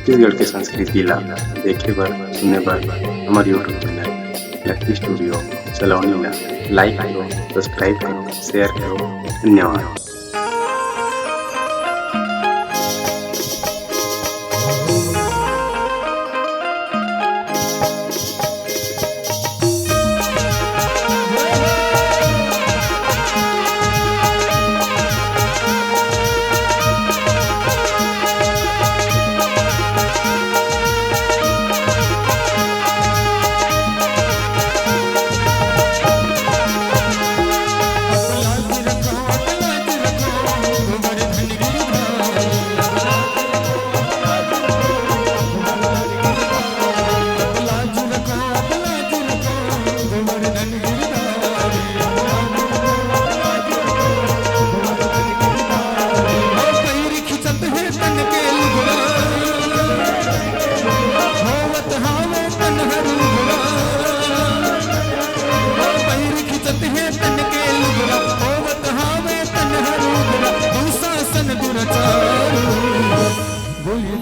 छत्तीसगढ़ के संस्कृति ला देखे बर सुने बर हमारे यूट्यूब चैनल लकी स्टूडियो सलोनी ला लाइक करो, सब्सक्राइब करो, शेयर करो। धन्यवाद।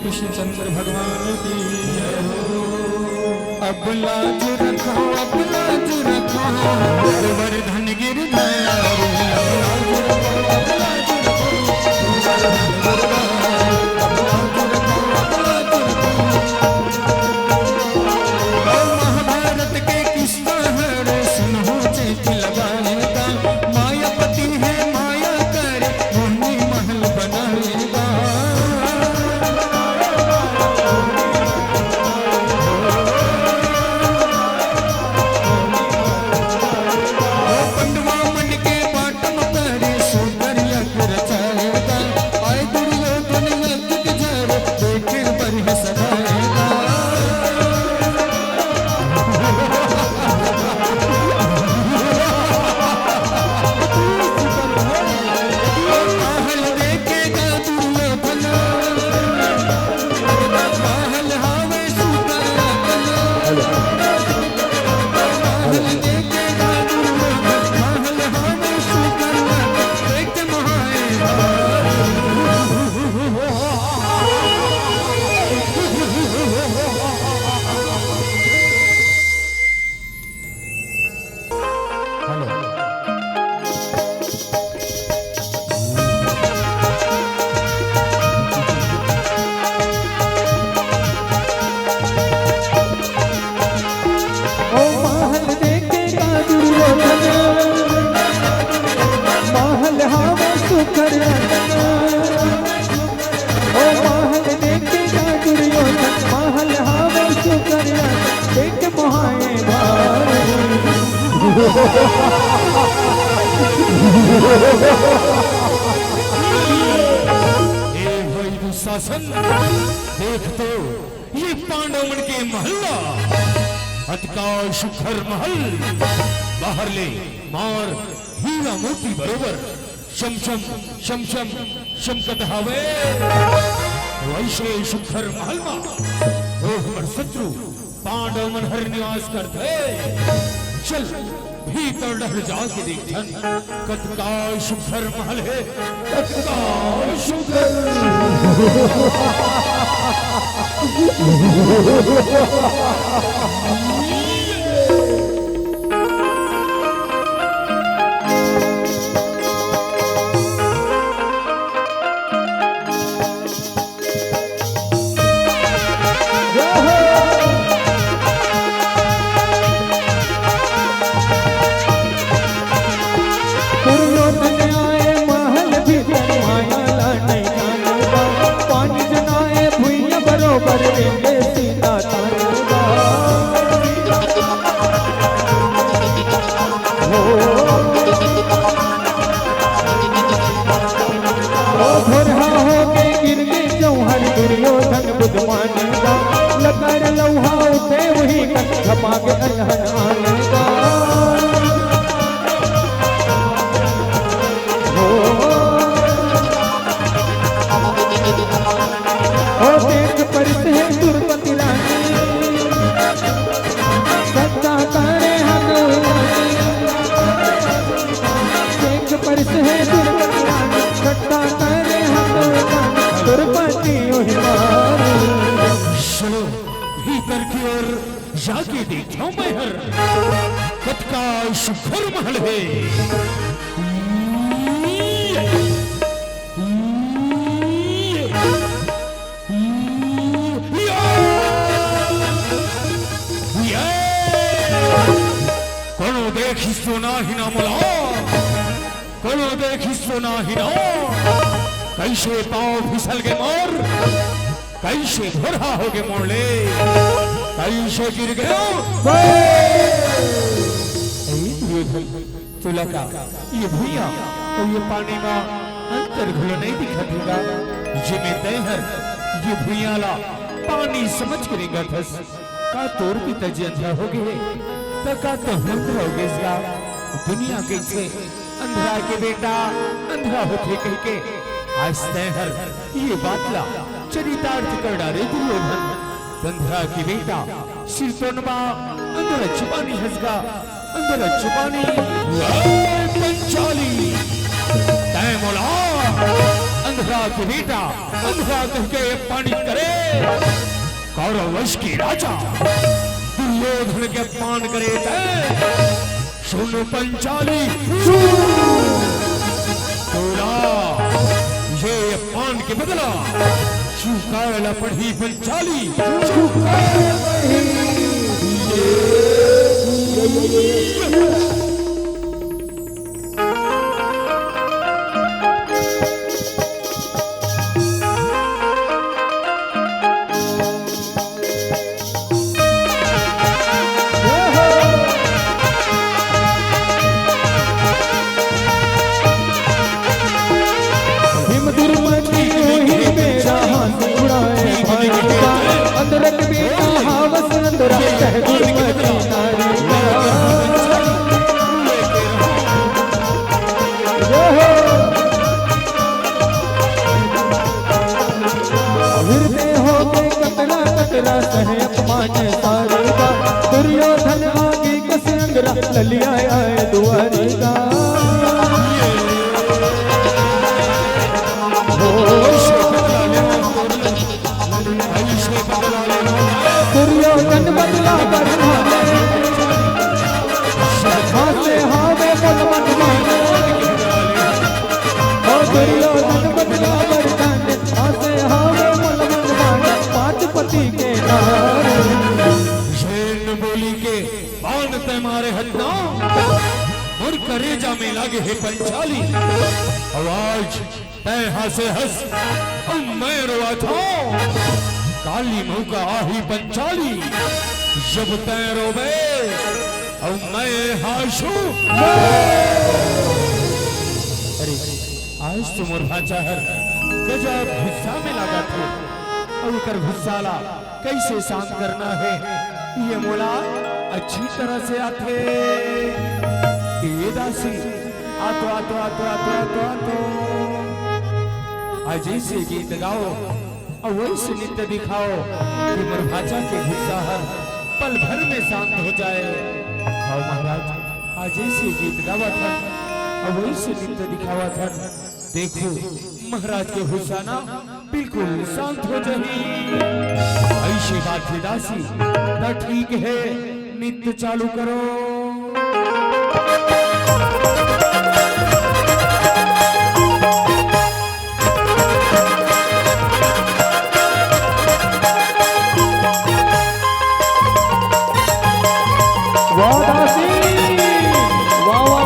कृष्ण चंद्र भगवान की अब लाज रखो, अब लाज रखो, गोवर्धन गिरधारी। महाभारत के किस्सा है सुनो चेत लगाएगा, मायापति है माया करे मोहनी महल बनाएगा। शासन देख तो ये पांडवन के महल्ला अतिकाय शिखर महल बाहर ले मार हीरा मोती बरोबर शमशम शमशम शमकत हवे वैसे शिखर महल मा ओ हमर शत्रु पांडव मन हर निवास करते। चल भीतर डर जाके देखन कतकाय शिखर महल है, कतकाय शिखर। पानी जनाए भुइया बरोबर सीता तारेगा। जाके देखो महर कतका सुखर महल है। कोनो देखी सोना ही ना मुला, कोनो देखी सोना ही ना, कैसे पाँव फिसल के मोर, कैसे धोरा हो गए मोड़ले, कैसे गिर गया तुला का ये भैया तो ये पानी में अंतर घुलो नहीं दिखा ये में तैहर ये भैया ला पानी समझ करेगा थस का तोर भी तजी अंधा हो गए तका तो हम हो गए इसका दुनिया कैसे अंधा के बेटा अंधा होते कह के आज तैहर ये बात ला चरितार्थ कर डाले दुर्योधन अंधा के बेटा सिर तोड़वा अंदर छुपानी हंसगा अंदर छुपानी पंचाली तय मोला अंधा के बेटा अंधा कह के पानी करे कौरव वंश की राजा दुर्योधन के अपमान करे सुन पंचाली तोड़ा ये अपमान के बदला चुकाला पड़ी पंचाली दुर्योधन आगे कस अंगरा ललिया आए दुआरी का दुर्योधन बदला हाथे हावे मन मन माने दुर्योधन बदला बरसाने हाथे हावे मन मन माने पाँचपति के नारे बोली के बाण ते मारे हन्ना और करेजा में लागे है पंचाली आवाज तय हंसे हंस मैं रोआ था काली मुँह का आही पंचाली जब तय रोवे और मैं हाशू अरे आज तो मुर्हा चाहर गजब गुस्सा में लगा था और कर गुस्साला कैसे शांत करना है ये मोला अच्छी तरह से आते ये दासी आतो आतो आतो आतो आतो आतो आज ऐसे गीत गाओ और वैसे नृत्य दिखाओ कि मुर्भाचा के गुस्सा हर पल भर में शांत हो जाए। और महाराज आज ऐसे गीत गावा था और वैसे नृत्य दिखावा था देखो महाराज के गुस्सा ना बिल्कुल शांत हो जाए। ऐसी बात है दासी तो ठीक है नित्य चालू करो। वाह दासी वाह वाह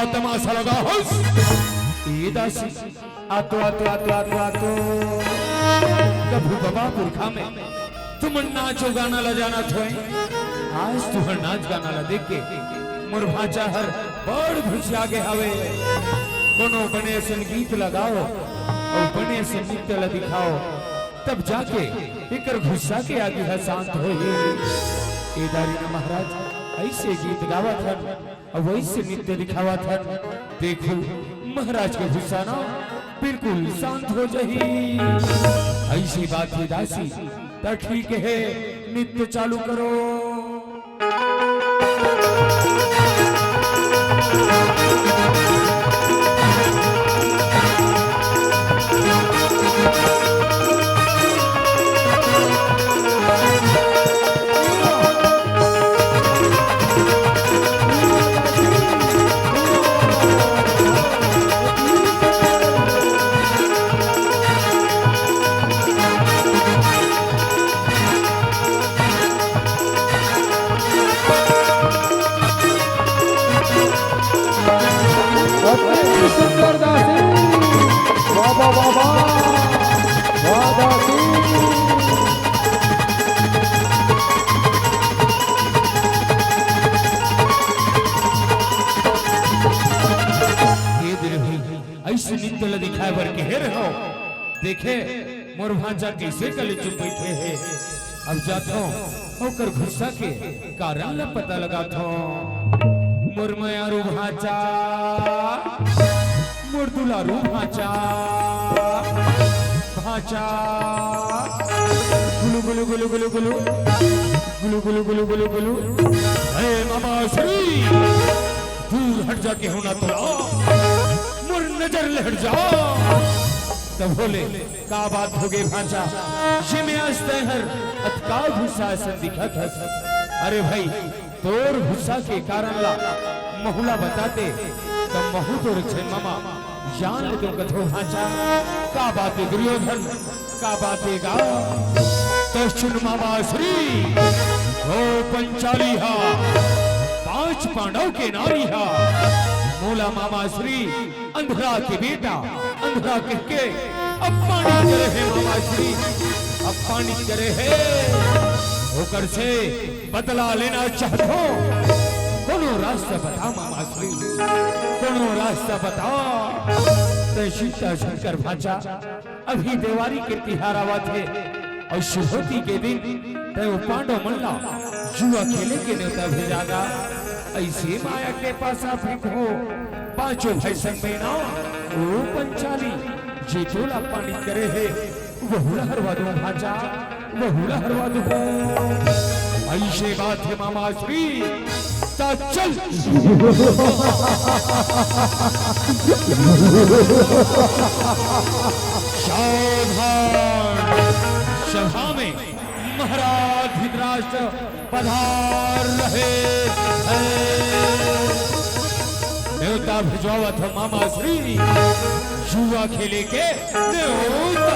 तमाशा लगा हुस ये दासी आतो आतो आतो आतो आतो कभू बाबा पुरखा में तुम नाचो गाना ला जाना थोए आज तुहर नाच गाना ला देख के मुर्भाचा हर बड़ खुश आगे हवे कोनो बने संगीत लगाओ और बने से नृत्य ला दिखाओ तब जाके एकर गुस्सा के आगे शांत होए। ए दारी महाराज ऐसे गीत गावत हन और वैसे नृत्य दिखावत हन। देखो महाराज के गुस्सा ना बिल्कुल शांत हो जाही। ऐसी बात है दासी, तो ठीक है नृत्य चालू करो। ऐसे नृत्य दिखाए बर के हेर हो। देखे मोर भांजा कैसे गले चुप बैठे है। अब जातो होकर गुस्सा के कारण ला पता लगा थो। मोर मयारू भांजा, मोर दुलारू भांजा, भांजा गुलु गुलु गुलु गुलु गुलु गुलु गुलु गुलु गुलु गुलु। हे मामा श्री दूर हट जाके होना तो मोर नजर ले हट जाओ। तब बोले का बात हो गई भांजा, ये में आज हर अतका गुस्सा ऐसा दिखा था। अरे भाई तोर गुस्सा के कारण ला महुला बताते तब महू तो रखे मामा जान ले तो कथो भांजा का बात है। दुर्योधन का बात है गा तो सुन मामा श्री ओ पंचाली हा 5 पांडव के नारी हा। मोला मामा श्री अंधरा के बेटा अंधरा के अपमानित करे है। मामा श्री अपमानित करे है होकर से बदला लेना चाहतो। कोनो रास्ता बता मामा श्री, कोनो रास्ता बता। तो सीता शंकर भांजा अभी देवारी के तिहार आवा थे और शुभोती के दिन तो पांडव मल्ला जुआ खेले के न्योता भेजागा। ऐसे माया के पास आप हो 5 भाई संग में ना ओ पंचाली जे जोला पानी करे है वहुला हरवा दो भांजा, वहुला हरवा दो। ऐसे बात है मामा श्री ता चल। सावधान सभा में महाराज धृतराष्ट्र पधार रहे हैं। न्योता भिजवा था मामा श्री जुआ खेले के न्योता।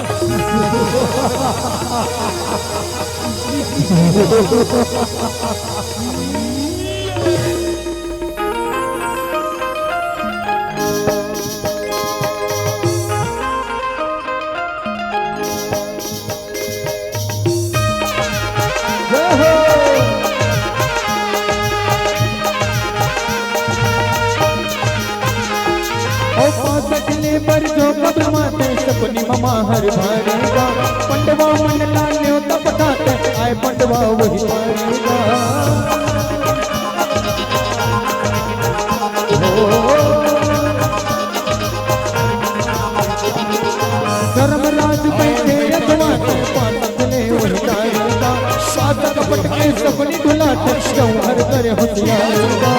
पर जो कब्र माते सपनी ममा हर मारेगा। पंडवा मन लाने तब बताते आए पंडवा वही मारेगा। धर्मराज बैठे यजमाते पातले वही मारेगा। सात कपट के सपनी दुलाते शौहर करे होशियारेगा।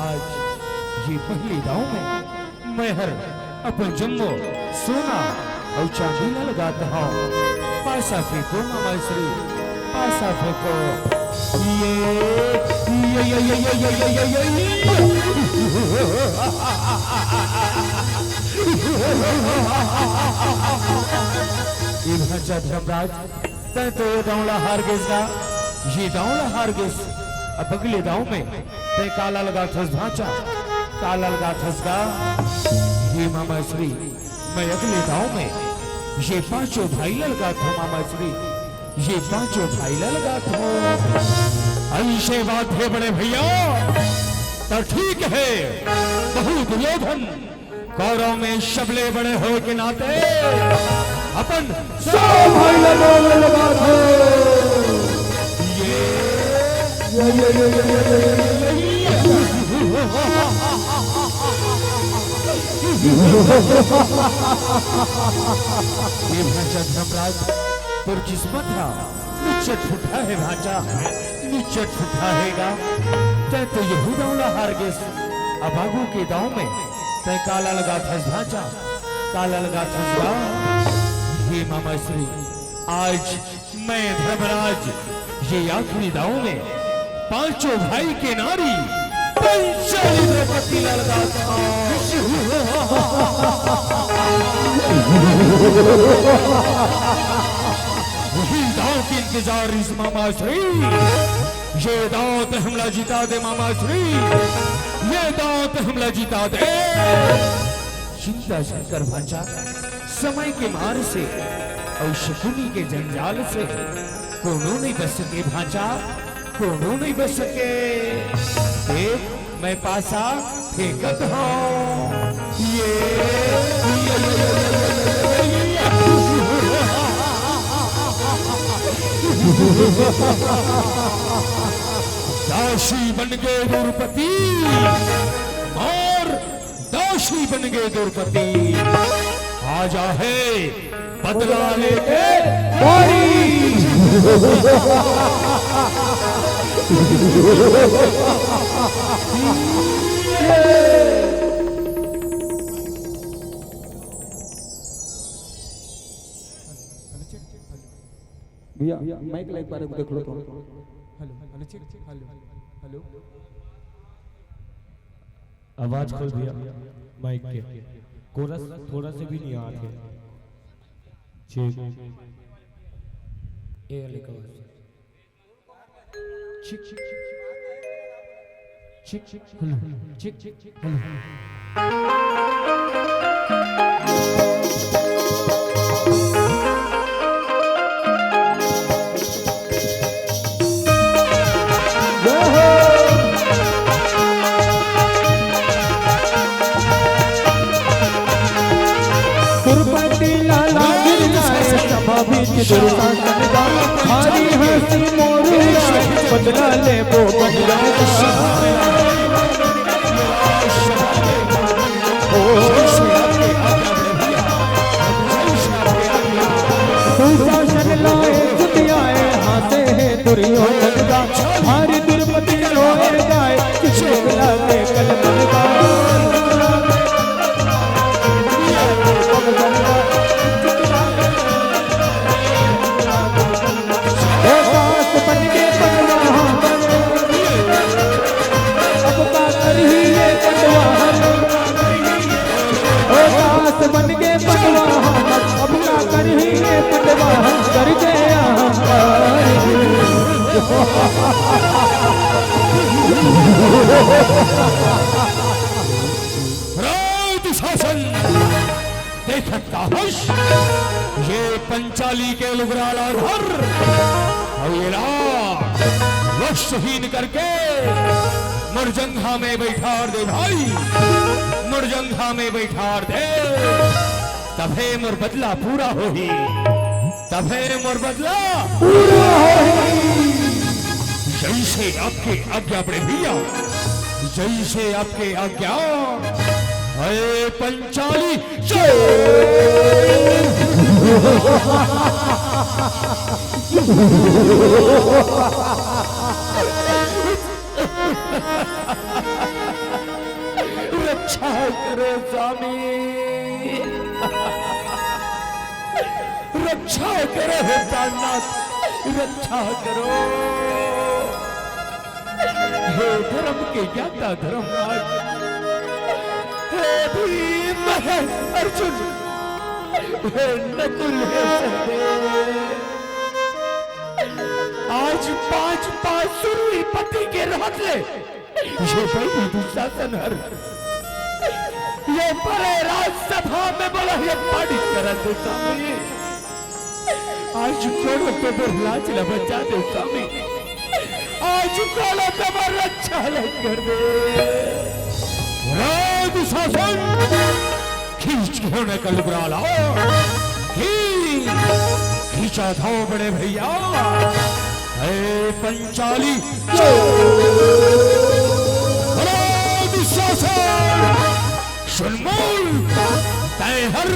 आज ये पहली दाव में मैं हर अपन जम्मो सोना और चांदी न लगाता हूँ। पासा फेंको मामा श्री, पासा फेंको। ये भांजा धर्मराज तय तो ये दावला हार गेसगा, ये दावला हार गेस। अब अगले दाव में तय काला लगा था भांजा काला लगा फंसगा। ये मामा श्री मैं अगले गांव में ये पांचों भाई लगा था मामा श्री, ये पांचों भाई लगा था। ऐसे बात है बड़े भैया तो ठीक है। बहु दुर्योधन कौरव में शबले बड़े हो के नाते अपन सब भाई लगा था। ये भांजा धर्मराज पर किस्मत था निचट फुटा है भांजा, निचट फुटा हैगा। तै तो यहूदा हार गेस अब आगू के दाव में तै काला लगा था भांजा, काला लगा था। हे मामा श्री आज मैं धर्मराज ये आखिरी दाव में पांचों भाई के नारी पंचाली द्रौपदी लगा था। वही दांव की इंतजार इस मामा श्री, ये दांव तो हमला जिता दे मामा श्री, ये दांव तो हमला जिता दे। चिंता कर भांजा समय के मार से और शकुनी के जंजाल से कोनो नहीं बच सके भांजा, कोनो नहीं बच सके। देख मैं पासा फेंकत हूँ दासी बन गए द्रौपदी और दासी बन गए द्रौपदी। आजा है बदला लेके भैया माइक लाइक बारे देख लो तो। Hello hello check hello hello आवाज खोल दिया माइक के, कोरस थोड़ा से भी नहीं आ रहे। चेक ये लिखो चिक चिक चिक चिक हेलो चिक चिक हेलो। हरी हंसी मोरुआ बदला ले वो बदला लाए हाथे है दुर्योधन का, हरी द्रौपदी रोए गाए किसला के कलम का। बन के पटवा अब क्या कर ही ये पटवा कर गया। शासन देखता हूँ ये पंचाली के लुगराला घर और ये वशहीन करके मुरजंघा में बैठार दे भाई, मुरजंघा में बैठार दे। तभे मोर बदला पूरा होही, तभे मोर बदला पूरा होही। जैसे आपके आज्ञा बड़े भैया, जैसे आपके आज्ञा। अरे पंचाली रक्षा करो स्वामी, रक्षा करो हे प्राणनाथ, रक्षा करो हे धर्म के ज्ञाता धर्मराज, हे भीम है अर्जुन, हे नकुल है सहदेव। आज 5 सुरवी पति के रहते ये भाई दुशासन हर ये बड़े राजसभा में बोला ये पानी करा दे स्वामी, आज कोड़ो तो बरलाच न बचा दे स्वामी, आज कोड़ो तो रक्षा कर दे। राज शासन खींच के होने का लुगरा लाओ, खींचा था बड़े भैया। हे पंचाली राज शासन सुनमोल तैहर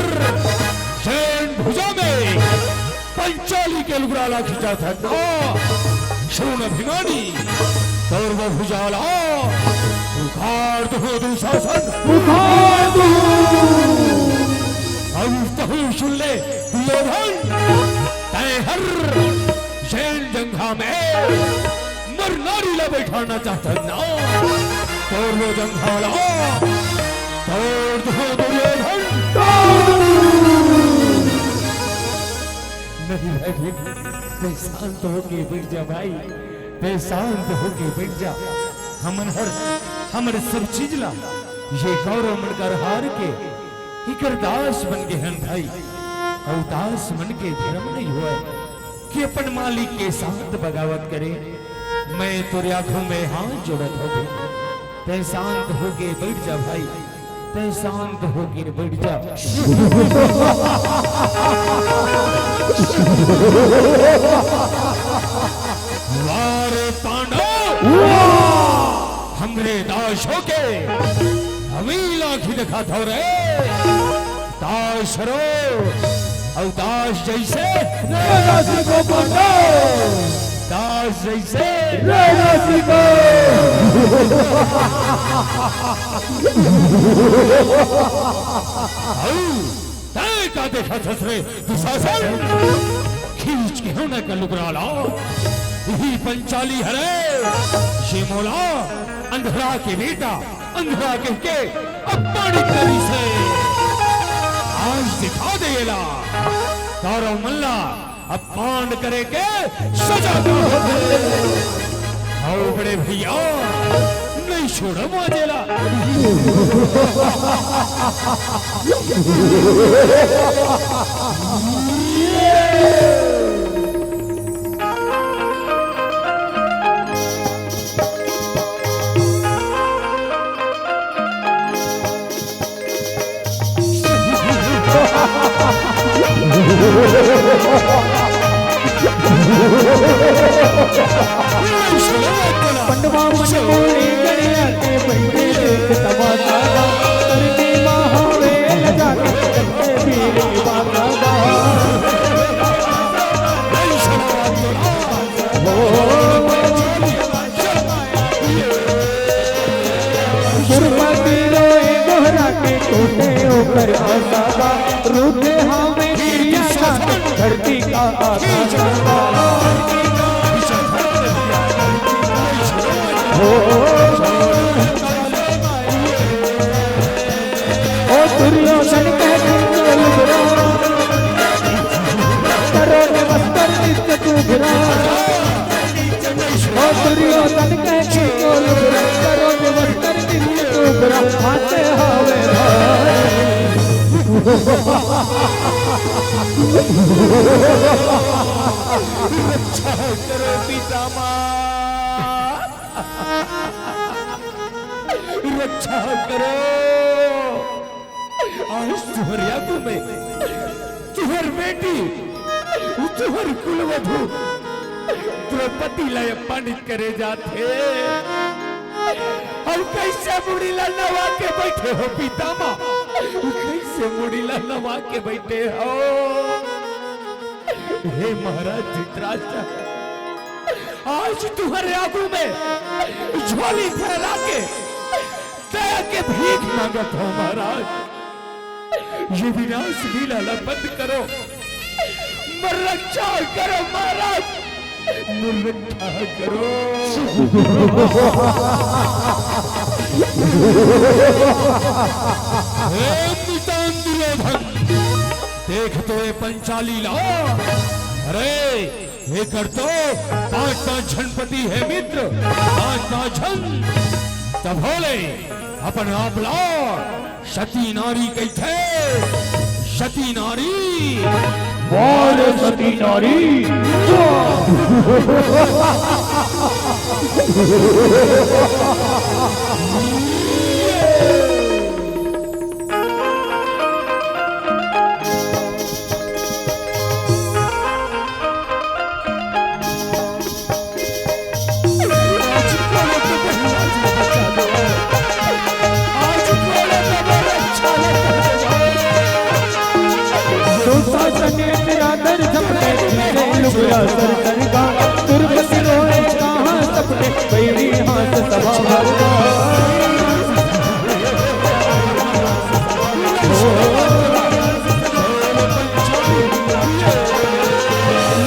जैन भुजा में पंचाली के लुगराला खींचा था ना, सुन अभिमानी तोर वो भुजाला उखाड़ दो दुशासन, उखाड़ दो। अब तहु सुन ले दुर्योधन, तैहर जैन जंघा में मरनारी ला बैठाना चाहता ना, तोर वो जंघाला तोड़ दो दुर्योधन। नहीं भाई, शांत होके बैठ जा भाई, शांत होके बैठ जा। हमर सब चीज ला ये गौरव मनकर हार के इकर दास बन गए हैं भाई, और दास मन के धर्म नहीं हुआ कि अपन मालिक के साथ बगावत करे। मैं तेरे आंखों में हाथ जोड़त हो गई, ते शांत होके बैठ जा भाई, ते शांत होके बैठ जा। वारे पांडव हमरे दास होके हवीला की दिखा था रे, दास रो और दास जैसे राशि को पांडव, दास जैसे राशि को का देखा थसरे दुशासन खींच के होने का लुगरा लाओ, यही पंचाली हरे ये मोला अंधरा के बेटा, अंधरा के अपनी करी से आज दिखा देला तारो मल्ला अपमान करे के सजा दो। आओ बड़े भैया नहीं छोड़ो मुझेला। पंडवा मन मोरी गड़िया के बैठे देख तमाशा, करके महावेल जाके करके वीर बाबा। गुरुमति रोए दोहरा के टूटे ऊपर आसाबा, रूठे हमें चिड़िया जाके धरती का आसमान। ओ दुर्योधन कहते लुगरा, करो नमस्कार नित्य तू गिरा। ओ दुर्योधन कहते लुगरा, करो नमस्कार नित्य तू गिरा। हाथे हावे करो पितामह, रक्षा करो। आज तुम्हारे आंखों में तुहर बेटी, तुहर कुलवधु द्रौपदी लाय पानित करे जाते, और कैसे मुड़ीला नवा के बैठे हो पितामह, कैसे मुड़ीला नवा के बैठे हो। हे महाराज धृतराष्ट्र, आज तुम्हारे आंखों में झोली फैला के दया के भीख मांगत हो महाराज। ये विनाश लीला बंद करो, रक्षा करो महाराज, रक्षा करो। हे पितान दुर्योधन, देख तो ये पंचाली लाओ। अरे ये कर तो 5 झनपति है मित्र, 5 झन तब होले अपन आप लाओ, सती नारी कही थे, सती नारी बोल सती नारी लुगड़ा सर सरगा दुर्गति रोए कहाँ सपने बैरी हाथ सभा भरगा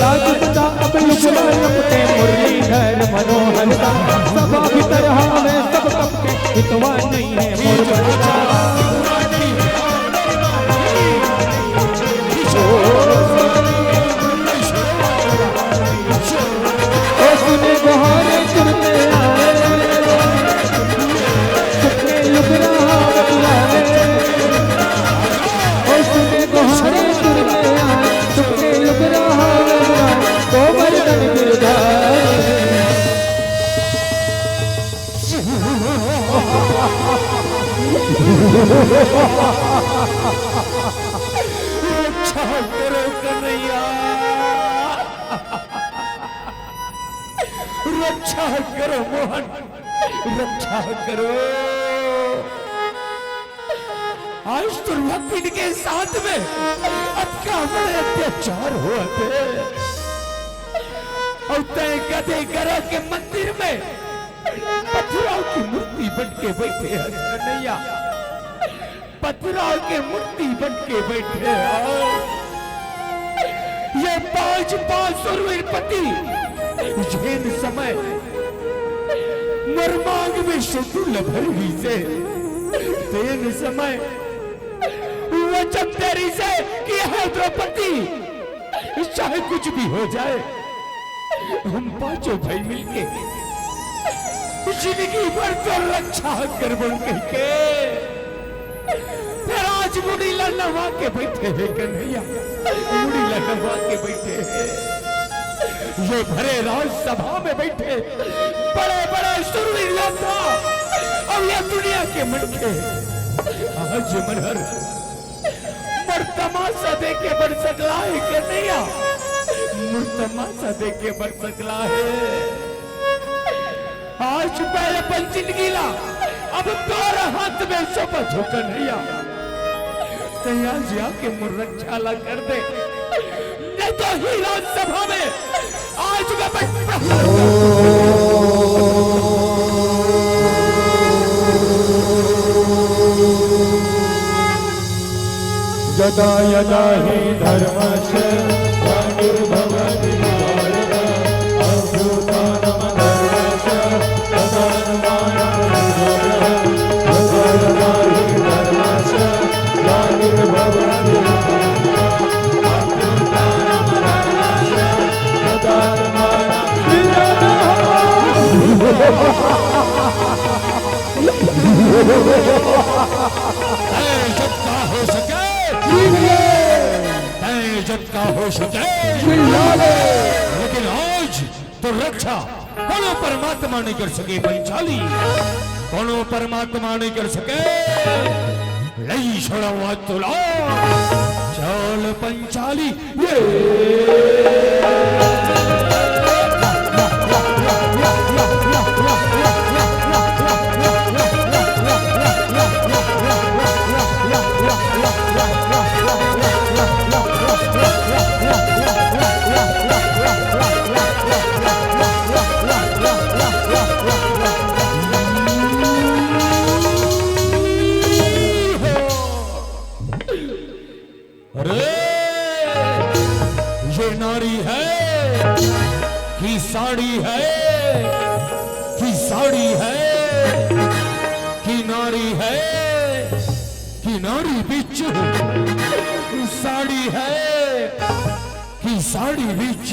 लाजपता अब लुगड़ा लपटे मुरलीधर मनोहरता सभा भीतर हावे सब कपटे हितवा नहीं है मोर बड़का रक्षा करो कन्हैया, रक्षा करो मोहन, रक्षा करो। आज दुर्भक्ति के साथ में अब क्या बड़े अत्याचार हुआ थे और तय गधे गरा के मंदिर में पत्थरों की मूर्ति बन के बैठे हैं कन्हैया, पत्थरों के मूर्ति बन के बैठे हैं। ये पांच सुरवीर पति जैन समय मर्मांग में दुर्लभ से तेन समय वचन तेरी से कि है द्रौपदी, चाहे कुछ भी हो जाए हम पांचों भाई मिलके जिंदगी भर तो रक्षा कर बोल के फिर आज मुड़ी लड़वा के बैठे हैं कन्हैया, मुड़ी लड़वा के बैठे हैं। ये भरे राजसभा में बैठे बड़े बड़े शूरवीर योद्धा और ये दुनिया के मनके आज मनहर तमाशा दे के बढ़ सकला है कन्हैया, तमाशा दे के बढ़ सकला है। आज पहले अपन जिंदगी ला अब तोरा हाथ में शपथ हो कन्हैया, तैयार जाके मुर रक्षा ला कर दे, नहीं तो ही राज्यसभा में आज यदा यदा हि धर्मस्य ग्लानिर्भवति भारत अभ्युत्थानं धर्मस्य तदात्मानं यदा यदा हि धर्मस्य ग्लानिर्भवति अभ्युत्थानं धर्मस्य तदात्मानं हो सके का हो सके, लेकिन आज तो रक्षा कोनो परमात्मा नहीं कर सके पंचाली, कोनो परमात्मा नहीं कर सके। लई छोड़ा हुआ तुला चल पंचाली नारी है कि साड़ी है, कि साड़ी है कि नारी है, कि नारी बिच साड़ी है, कि साड़ी बिच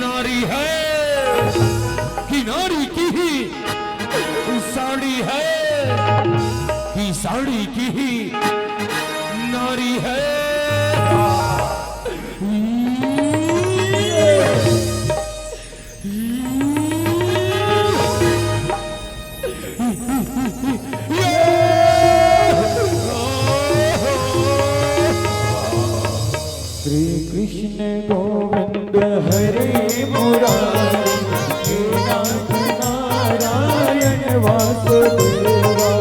नारी है, कि नारी की ही साड़ी है, कि साड़ी साड़ी की ही नारी है। श्री कृष्ण गोविंद हरे मुरारी, हे नाथ नारायण वासुदेवा।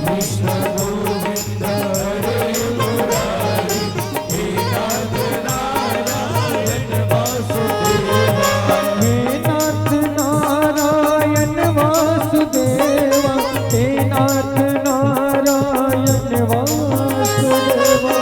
कृष्ण गोविंद हरे मुरारी, हे नाथ नारायण वासुदेवा। हे नाथ नारायण वासुदेवा, हे नाथ नारायण वासुदेवा।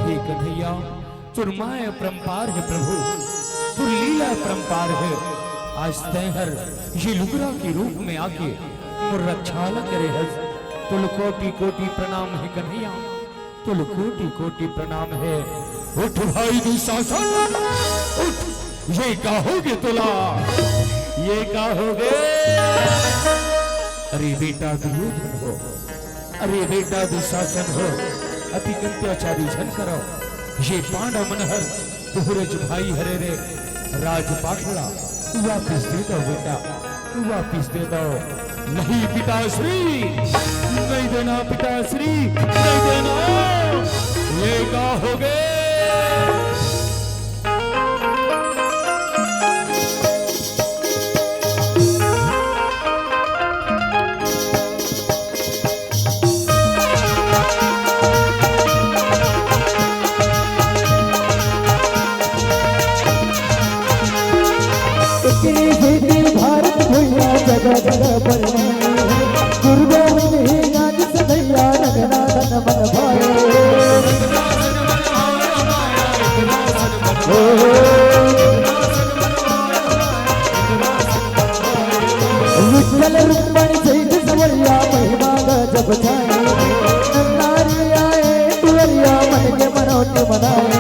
हे कन्हैया, तुरमाय अपरंपार है प्रभु, तुर लीला अपरंपार है। आज तैहर ये लुगरा के रूप में आके और रक्षाला करे हज। तुल कोटि कोटि प्रणाम है कन्हैया, तुल कोटि कोटि प्रणाम है। उठ भाई दुशासन उठ, ये कहोगे तुला, ये कहोगे। अरे बेटा दुर्योधन हो, अरे बेटा दुशासन हो, अति अत्याचारी झन करो। ये पांडव मनहर तुहरज भाई हरे रे राज पाखड़ा वापिस दे दो बेटा, वापिस दे दो। नहीं पिताश्री, नहीं देना पिताश्री, नहीं देना। ये कहोगे। भारत भैया जगह जगह परवानी, गुरु गोविंद ही राज सदैया रघुनाथन मन भाए। विठ्ठल रुक्मणी सहित सवरिया महिमा गजब छाए। नारी आए दुवरिया मन के मनोती मनाए।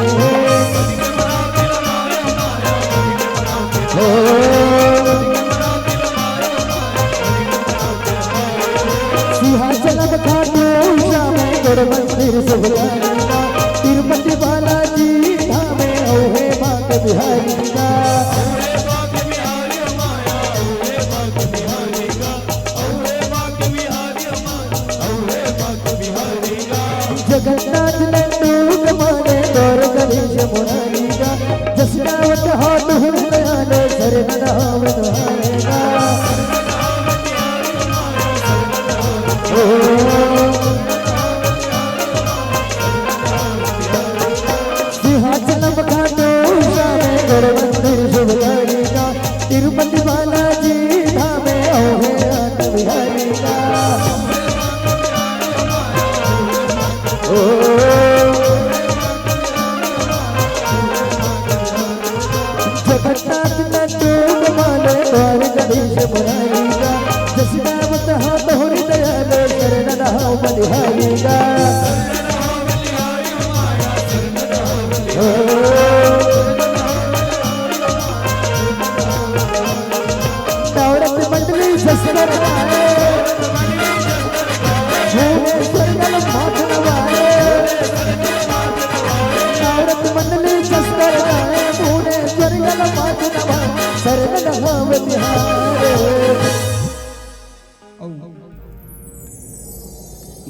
सिंहाचल खाटू श्यामे गढ़ मंदिर सुभलाएगा। तिरुपति बालाजी धामे औहे बाग बिहारी का। जगन्नाथ नंदू कमाने दौर गणेश मुरारी का। जसनावत हाथ हृदयाले शरण नाम दुहारेगा। सिंहाचलम खाटू श्यामे गढ़ मंदिर शुभकारी का। तिरुपति बालाजी धामे औहे रात बिहारी का। जगन्नाथ नंदू कमाने द्वार गणेश मुरारी का। जसनावत हाथ हृदयाले शरण नाम बलिहारी का। दौड़त मंडली शस्त्र आए, स्वर्गल माथ नवाए। दौड़त मंडली शस्त्र आए, पूरे स्वर्गल माथ नवाए। शरण नाम बिहारे।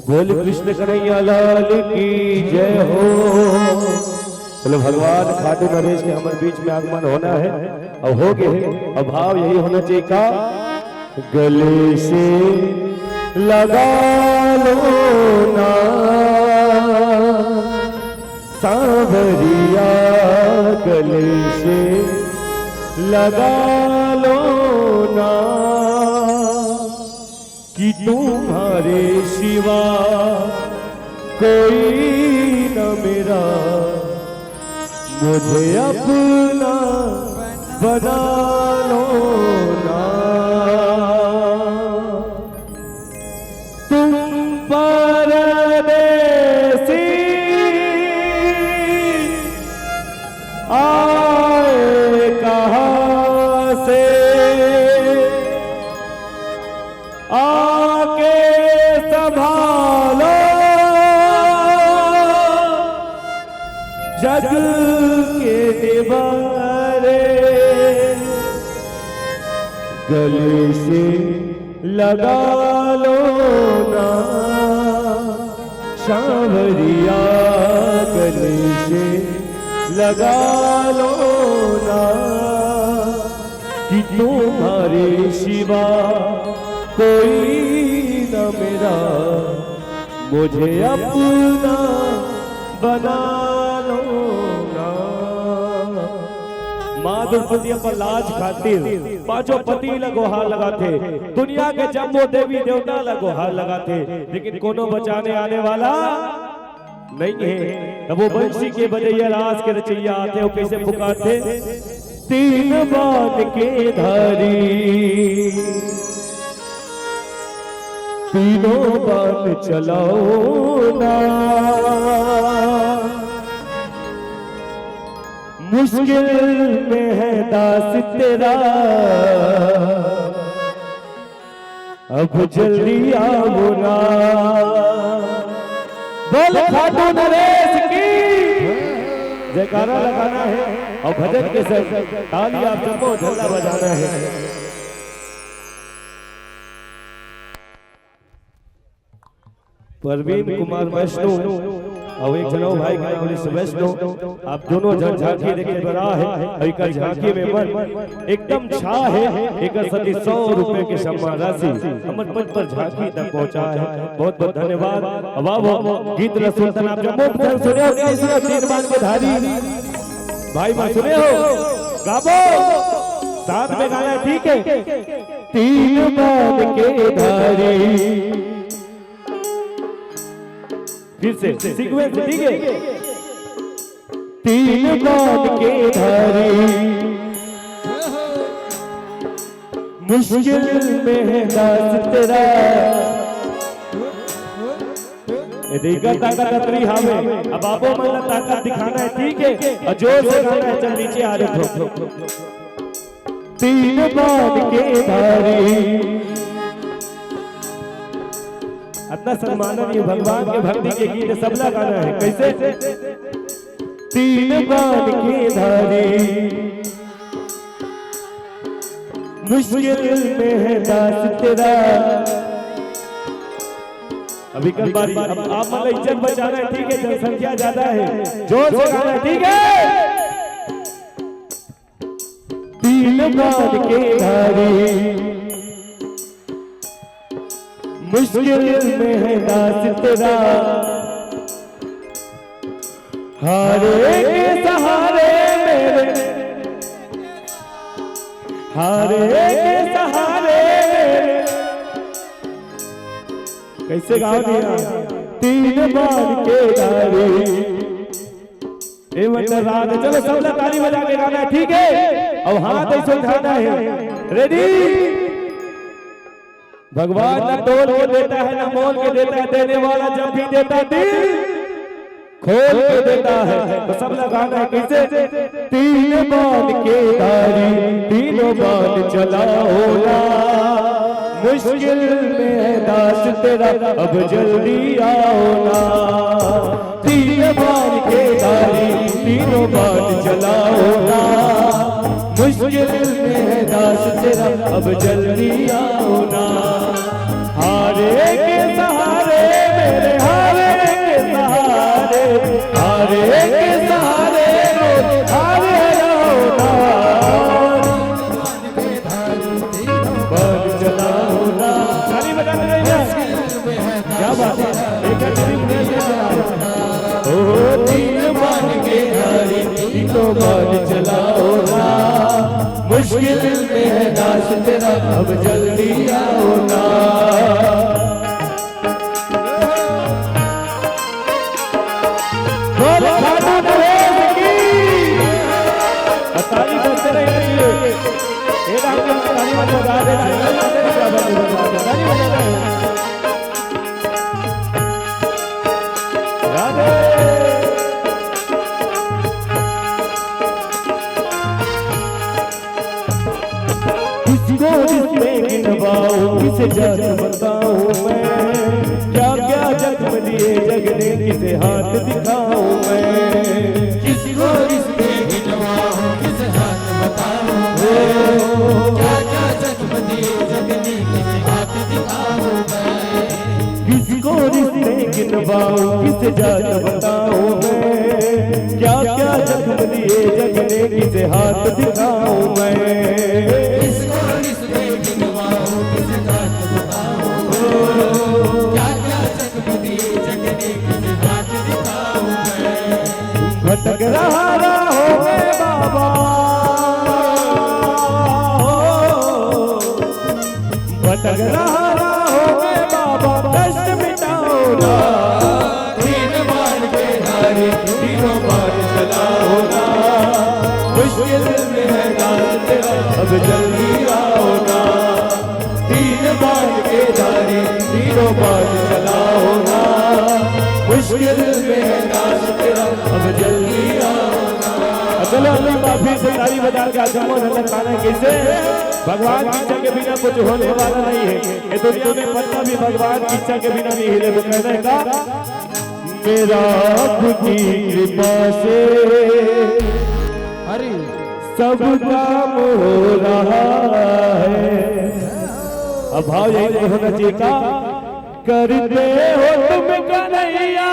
बोल कृष्ण कन्हैया लाल की जय हो। बोले भगवान खाटू नरेश के हमारे बीच में आगमन होना है और हो गए। अब भाव यही होना चाहिए का गले से लगा लो ना सांवरिया, गले से लगा लो ना कि तुम्हारे सिवा कोई न मेरा, मुझे अपना बना लो ना। तुम परदेसी आए कहाँ से, आके संभालो जग के दीवारे, गले से लगा लो ना सांवरिया, गले से लगा लो ना कि तुम्हारे सिवा कोई न मेरा, मुझे अपना बना लो ना। माँ द्रौपदी पर लाज खातिर पांचों पति लगोहार लगाते, दुनिया के जम्मो देवी देवता लगोहार लगाते, लेकिन कोनो बचाने आने वाला नहीं है। तब वो बंशी के बजैया रास के रचैया आते हो, कैसे पुकारते, तीन बाण के धारी तीनों बाण चलाओ ना, मुश्किल में है दास तेरा, अब जल्दी आओ ना। बोल खाटू नरेश की जयकारा लगाना है और भजन के साथ ताली आप सबको झंडा बजाना है। परवीन कुमार वैष्णो और एक जनो भाई का पुलिस वैष्णो, आप दोनों जन झांकी देखे बड़ा है, एक झांकी में मन एकदम छा है, एक सदी 100 रुपए की सम्मान राशि हमर मंच पर झांकी तक पहुंचा है। बहुत बहुत धन्यवाद। अब गीत सुल्तान आप जब मुफ्त सुने हो, तीन बाण के धारी भाई मैं सुने हो, गाबो साथ में गाना, ठीक है। तीन बाण के धारी फिर से सीक्वेंस, ठीक है। तीन बाण के धारी मुश्किल में है दास तेरा, देखा ताकत रही हमें, अब आपको मतलब ताकत दिखाना है, ठीक है, और जोर से गाना है, चल नीचे आ रहे। तीन बाण के धारी अपना सम्माननीय भगवान के भक्ति के गीत सबला गाना है, कैसे। तीन बाण के धारी मुश्किल में है दास तेरा, अभी कल बारी, अब आप मतलब इज्जत बचाना है, ठीक है, जनसंख्या ज्यादा है, जोर से गाना है, ठीक है। तीन बाण के धारी मुश्किल में है दास तेरा, हारे के सहारे मेरे, हारे के सहारे मेरे, कैसे गाओ दिया। तीन बाण के धारी ए मतलब रात, चलो सब लोग ताली बजा के गाना है, ठीक है, अब हाथ ऐसे उठाना है, रेडी। भगवान न तोल के देता है न मोल के देता है, देने वाला जब भी देता दिल खोल के देता है, तो सब लगाना है, कैसे। तीन बाण के धारी तीनों बाण चलाओ ना, मुश्किल में है दास तेरा, अब जल्दी आओ ना। तीन बाण के धारी तीनों बाण चलाओ ना, मुश्किल में है दास तेरा, अब जल्दी आओ ना। हारे के सहारे मेरे, हारे के सहारे, हारे के सहारे मेरे, हारे आओ ना। बाण चलाओ ना, ताली बजाने रहिए, क्या बात है, एक ओ तीन बाण के धारी तीनों बाण चलाओ ना, मुश्किल मुश्किल में है दास तेरा अब जल्दी आओ ना। ताली बजते रहिए, एक आपको ताली बजा देना है, ताली बजा देना है। राधे किसको जिसमें गिनवाऊं किसे जात बताऊं मैं, क्या क्या जख्म दिए जग ने किसे हाथ दिखाऊं मैं। किसको इसमें गिनवाऊं किसे हाथ बताऊं क्या क्या जख्म दिए जग ने किसे हाथ दिखाऊं मैं। किसको रिश्ते गिनवाऊं किसे जात बताऊं मैं, क्या क्या जख्म दिए जग ने किसे हाथ दिखाऊं मैं। किसको इसमें गिनवाऊं किसे जात बताऊं क्या क्या जख्म दिए जग ने किसे हाथ दिखाऊं मैं। भटक रहा हो गए बाबा, भटक रहा हो गए बाबा कष्ट मिटाओ ना। तीन बार के धारे तीनों बार चलाओ ना, मुश्किल में है दास तेरा अब जल्दी आओ ना। तीन बार के धारे तीनों बार चलाओ ना, मुश्किल में है दास तेरा अब जल्दी आओ ना। चलो अल्लाह माफी से ताली बजा के आजमन अल्लाह खाना कैसे भगवान की इच्छा के बिना कुछ होने वाला नहीं है। ये दुनिया में पत्ता भी भगवान की इच्छा के बिना नहीं हिले। तो कहने का मेरा आपकी कृपा से अरे सब काम हो रहा है। अब भाव यही होना चाहिए का करते हो तुम कन्हैया,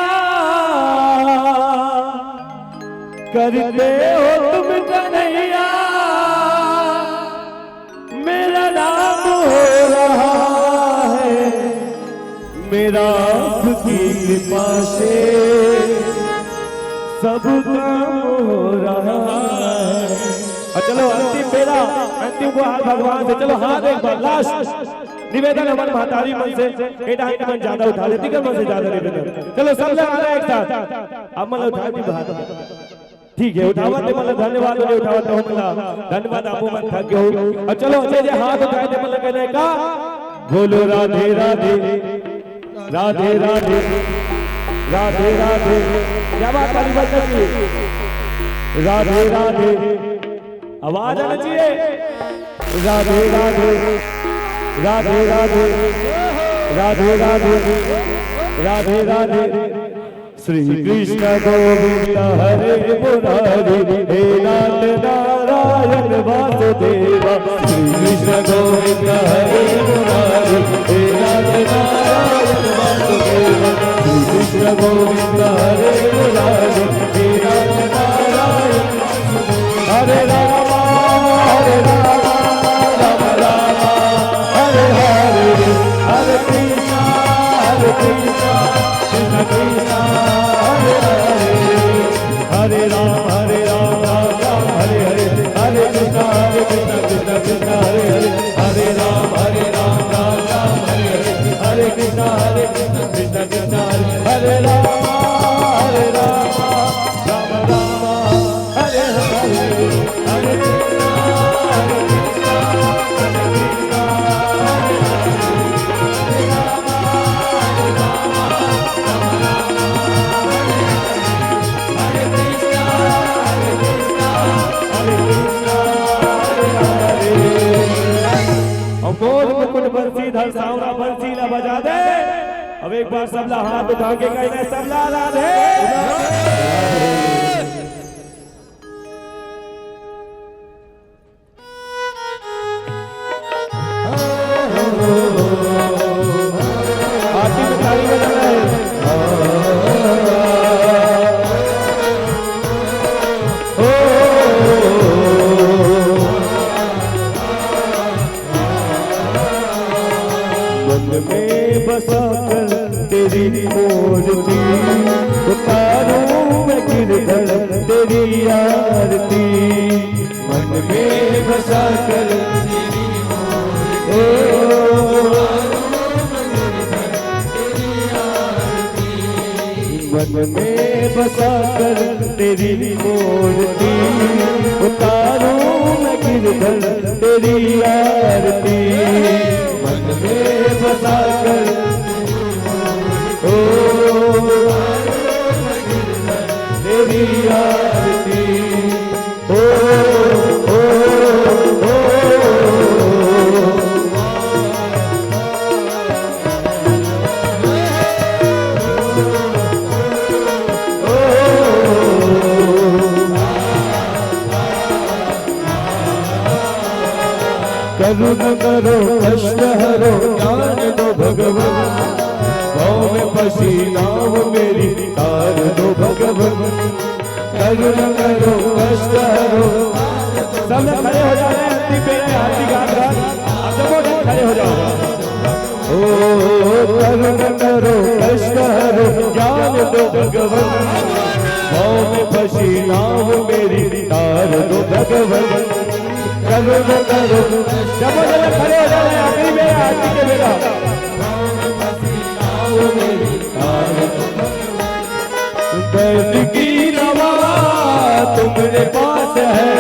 करते हो तुम कन्हैया, मेरा नाम हो रहा है। मेरा आपकी कृपा से सब काम हो रहा है। और चलो अंतिम मेरा अंतिम को हाथ भगवान से, चलो हाथ एक बार लास्ट निवेदन हमारे महतारी मन से, बेटा मन ज्यादा उठा लेती कर मन से ज्यादा निवेदन। चलो सब लोग आ रहे एक साथ, अब मन उठा दी बात ठीक है उठावत दे मतलब धन्यवाद ने उठावत हो मतलब धन्यवाद आपको मन थक गयो। और चलो जे हाथ उठाए दे मतलब कहने का बोलो राधे राधे राधे राधे राधे राधे। क्या बात वाली बात है, राधे राधे आवाज आना चाहिए। राधे राधे राधे राधे राधे राधे राधे राधे। श्री कृष्ण गोविंद हरे मुरारी हे नाथ नारायण वासुदेवा। श्री कृष्ण गोविंद हरे मुरारी हे नाथ नारायण वासुदेवा। श्री कृष्ण गोविंद हरे मुरारी हे नाथ नारायण हरे राम हरे राम राम राम हरे हरे हरे कृष्णा कृष्ण कृष्ण हरे हरे हरे राम राम राम हरे हरे हरे कृष्ण कृष्ण कृष्ण हरे हरे हरे राम राम राम हरे हरे हरे कृष्ण कृष्ण कृष्ण हरे राम राम राम हरे हरे हरे बंसी धर सावरा बंसी ला बजा दे। अब एक बार सबला हाथ उठा के कहना सबला राधे आरती में ताली बजाना है। मन में बसा कर तेरी मूर्ति उतारूं मैं गिरधर तेरी आरती। मन में बसा कर मन में बसा कर तेरी मूर्ति उतारूं मैं गिरधर तेरी आरती मन में बसा कर ओ तेरी आरती ओ ओ ओ करुण करो कष्ट हरो ज्ञान दो भगवान भाव में फंसी नाव मेरी तार दो भगवान करुण करो कष्ट हरो सब लोग खड़े हो जाए आरती पे आरती गात गात आप सब खड़े हो जाओ ओ करुण करो कष्ट हरो ज्ञान दो भगवान भाव में फंसी नाव मेरी तार दो भगवान करुण करो जब खड़े हो जाए आखिरी में आरती के बेरा दर्द की दवा तुम्हारे पास है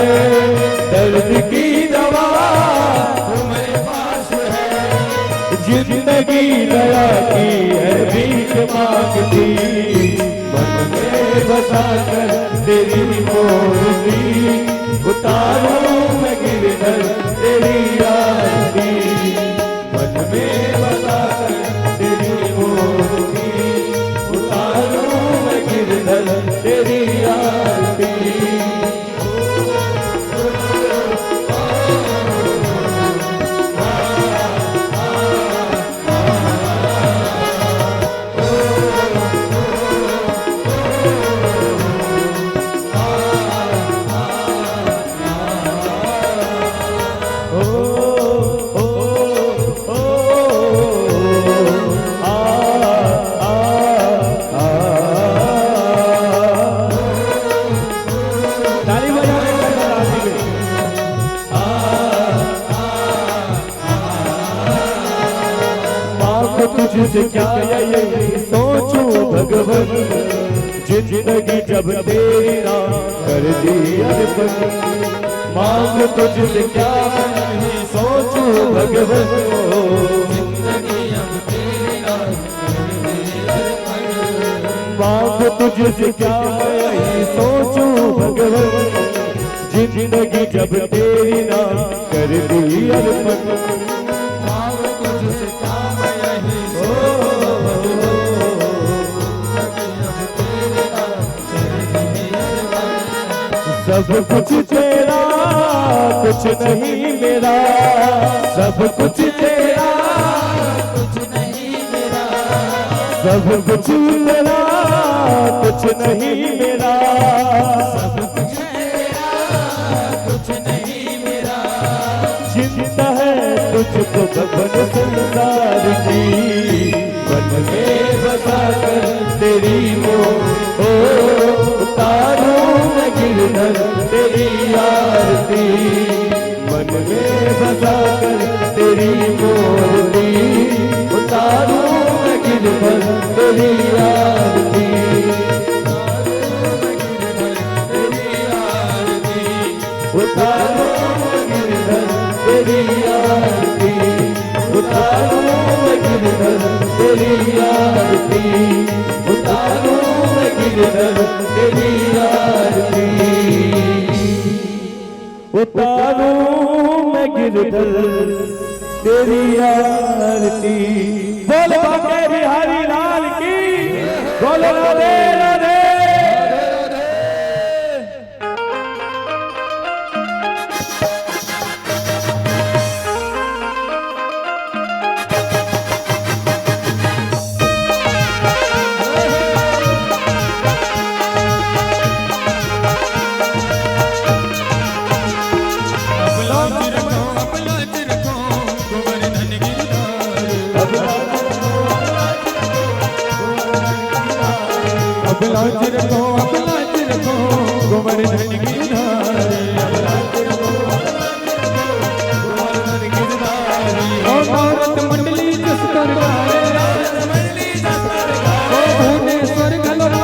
दर्द की दवा तुम्हारे पास है जिंदगी दया की है भीख मांगती मन में बसा कर तेरी मूर्ति उतारूं मैं गिरधर तेरी आरती मन में बसा कर तेरी मूर्ति उतारूं मैं गिरधर तेरी आरती तुझसे क्या यही सोचूं भगवन जिंदगी जब तेरी नाम कर दी अर्पण मांग तुझसे क्या यही सोचूं भगवन जिंदगी जब तेरी नाम मांग तुझसे क्या यही सोचूं भगवन जिंदगी जब तेरी नाम कर दी अर्पण सब कुछ तेरा कुछ नहीं मेरा सब कुछ तेरा कुछ नहीं मेरा सब कुछ तेरा कुछ नहीं मेरा सब कुछ तेरा कुछ नहीं मेरा चिंता है तुझको भगवान संसार की मन में बसा कर तेरी उतारूं मैं गिरधर तेरी आरती मन में बसा कर तेरी मूर्ति उतारूं मैं गिरधर तेरी आरती उतारूं मैं गिरधर तेरी आरती उतारूं मैं गिरधर तेरी आरती उतारूं मैं गिरधर तेरी आरती उतारूं मैं गिरधर तेरी आरती बोल बाके बिहारी लाल की बोल राधे राधे लाज रखो गोवर्धन गिरधारी औरत मंडली जस कर गाए ओ भुवनेश्वर गलवा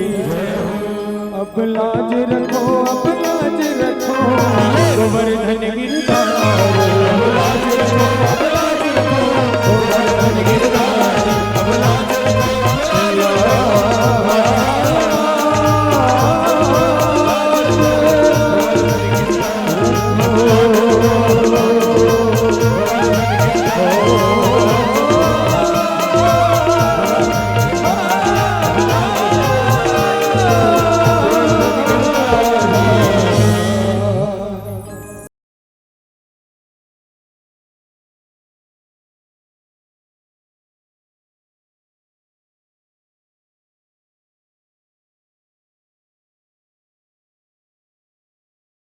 अब लाज रखो, अब लाज रखो, गोवर्धन गिरधारी। अब लाज रखो, अब लाज रखो, गोवर्धन गिरधारी।